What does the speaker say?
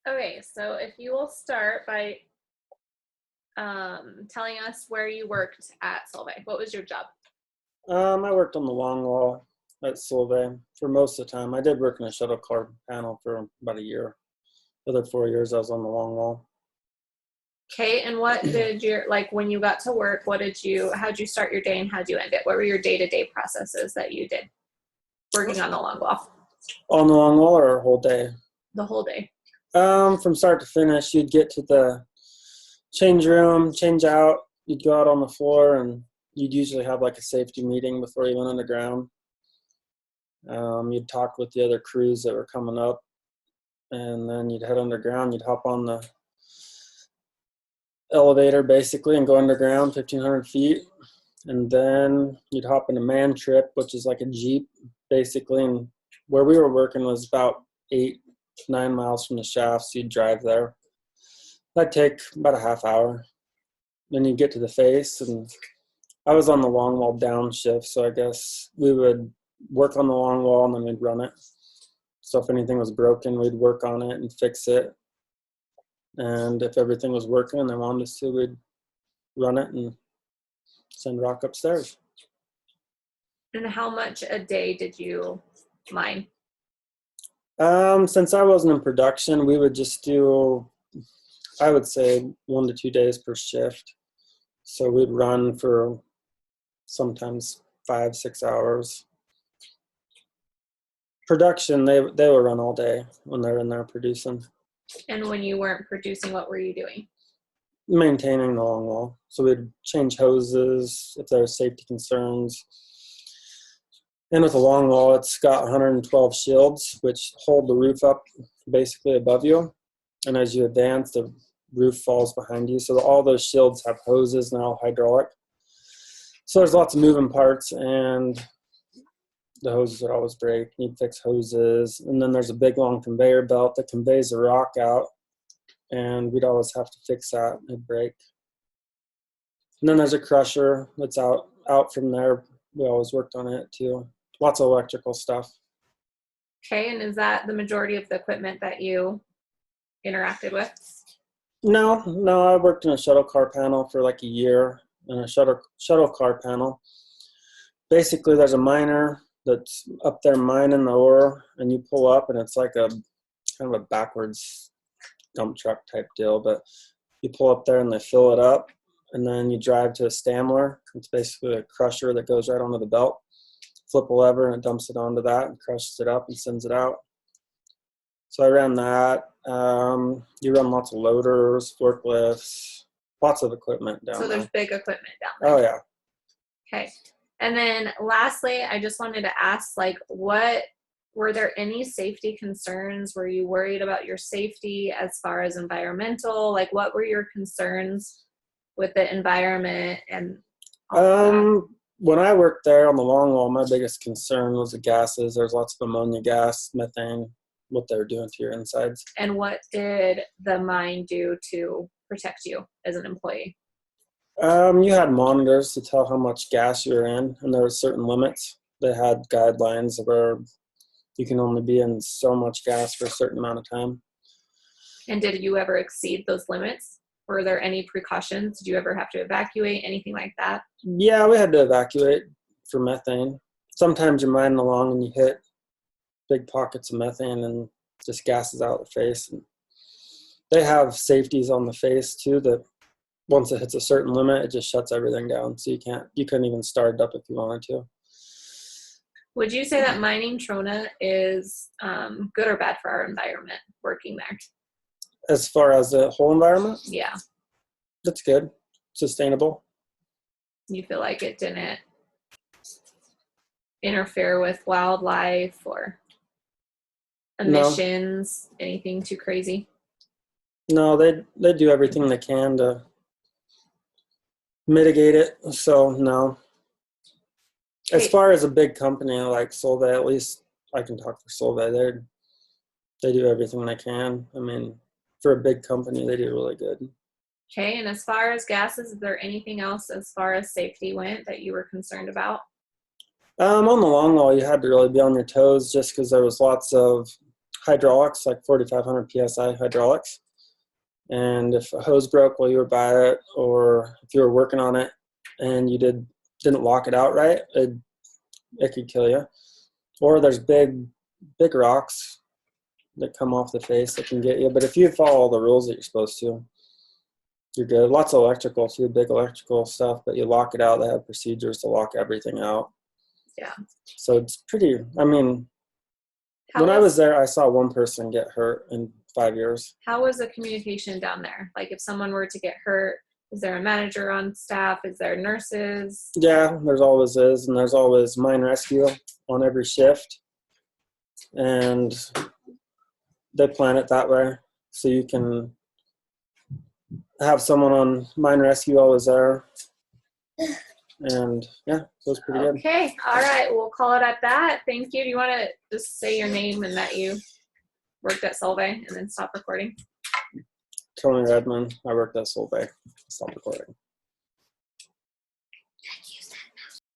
Okay, so if you will start by telling us where you worked at Solvay. What was your job? I worked on the long wall at Solvay for most of the time. I did work in a shuttle car panel for about a year. The other 4 years I was on the long wall. Okay, and what did when you got to work, how'd you start your day and how'd you end it? What were your day-to-day processes that you did working on the long wall? On the long wall or a whole day? The whole day. From start to finish, you'd get to the change room, change out, you'd go out on the floor, and you'd usually have like a safety meeting before you went underground. You'd talk with the other crews that were coming up, and then you'd head underground. You'd hop on the elevator basically and go underground 1,500 feet, and then you'd hop in a man trip, which is like a Jeep basically, and where we were working was about 8-9 miles from the shaft, so you'd drive there. That'd take about a half hour. Then you get to the face, and I was on the long wall down shift, so I guess we would work on the long wall and then we'd run it. So if anything was broken, we'd work on it and fix it. And if everything was working and they wanted us to, we'd run it and send rock upstairs. And how much a day did you mine? Since I wasn't in production, we would just do, I would say, 1 to 2 days per shift. So we'd run for sometimes 5-6 hours. Production, they will run all day when they're in there producing. And when you weren't producing, what were you doing? Maintaining the long wall. So we'd change hoses if there were safety concerns. And with the long wall, it's got 112 shields, which hold the roof up basically above you. And as you advance, the roof falls behind you. So all those shields have hoses and they're all hydraulic. So there's lots of moving parts, and the hoses would always break. You'd fix hoses. And then there's a big long conveyor belt that conveys the rock out, and we'd always have to fix that. It'd break. And then there's a crusher that's out from there. We always worked on it too. Lots of electrical stuff. Okay, and is that the majority of the equipment that you interacted with? No, I worked in a shuttle car panel for like a year in a shuttle car panel. Basically, there's a miner that's up there mining the ore, and you pull up, and it's like a kind of a backwards dump truck type deal. But you pull up there, and they fill it up, and then you drive to a stammler. It's basically a crusher that goes right onto the belt. Flip a lever, and it dumps it onto that and crushes it up and sends it out. So I ran that. You run lots of loaders, forklifts, lots of equipment down there. So there's big equipment down there. Oh, yeah. Okay. And then lastly, I just wanted to ask, were there any safety concerns? Were you worried about your safety as far as environmental? Like, what were your concerns with the environment and all that? When I worked there on the long wall, my biggest concern was the gases. There's lots of ammonia gas, methane, what they were doing to your insides. And what did the mine do to protect you as an employee? You had monitors to tell how much gas you were in, and there were certain limits. They had guidelines where you can only be in so much gas for a certain amount of time. And did you ever exceed those limits? Were there any precautions? Did you ever have to evacuate, anything like that? Yeah, we had to evacuate for methane. Sometimes you're mining along and you hit big pockets of methane and just gases out the face. And they have safeties on the face too that once it hits a certain limit, it just shuts everything down. So you couldn't even start it up if you wanted to. Would you say that mining Trona is good or bad for our environment working there? As far as the whole environment? Yeah. That's good. Sustainable. You feel like it didn't interfere with wildlife or emissions, anything too crazy? No, they do everything they can to mitigate it. So no. As far as a big company like Solvay, at least I can talk for Solvay. They do everything they can. I mean, for a big company, they do really good. Okay, and as far as gases, is there anything else as far as safety went that you were concerned about? On the long wall, you had to really be on your toes just because there was lots of hydraulics, like 4,500 psi hydraulics. And if a hose broke while you were by it, or if you were working on it and you didn't lock it out right, it could kill you. Or there's big rocks that come off the face that can get you. But if you follow all the rules that you're supposed to, you're good. Lots of electrical too, big electrical stuff, but you lock it out. They have procedures to lock everything out. Yeah. So it's pretty, I mean, when I was there, I saw one person get hurt in 5 years. How was the communication down there? Like if someone were to get hurt, is there a manager on staff? Is there nurses? Yeah, there's always is, and there's always mine rescue on every shift. And they plan it that way. So you can have someone on mine rescue always there. And yeah, so it's pretty good. Okay, all right, we'll call it at that. Thank you. Do you want to just say your name and that you worked at Solvay and then stop recording? Trona Redmond. I worked at Solvay. Stop recording.